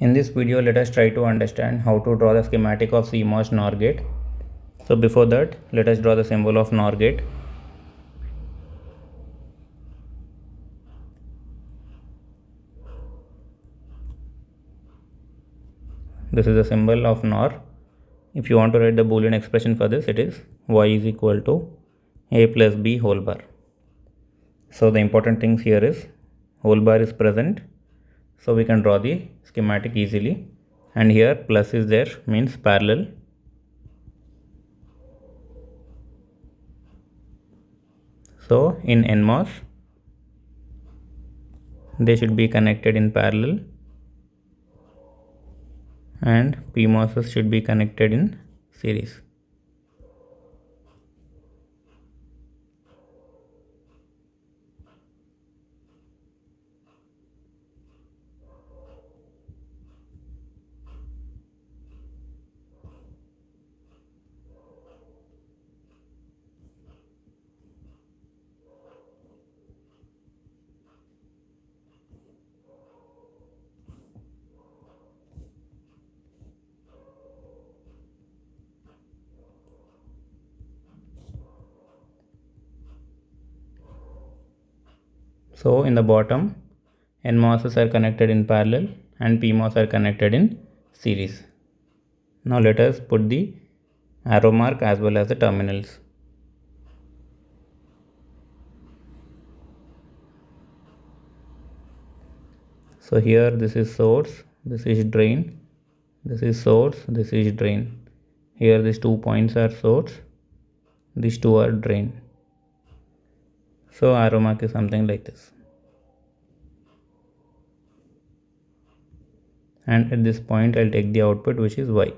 In this video, let us try to understand how to draw the schematic of CMOS NOR gate. So before that, let us draw the symbol of NOR gate. This is the symbol of NOR. If you want to write the Boolean expression for this, it is y is equal to a plus b whole bar. So the important things here is whole bar is present, so we can draw the schematic easily. And here plus is there, means parallel. So in NMOS, they should be connected in parallel, and PMOS should be connected in series. So in the bottom, NMOS are connected in parallel and PMOS are connected in series. Now let us put the arrow mark as well as the terminals. So here this is source, this is drain, this is source, this is drain. Here these 2 points are source, these 2 are drain. So arrow mark is something like this. And at this point I'll take the output, which is y.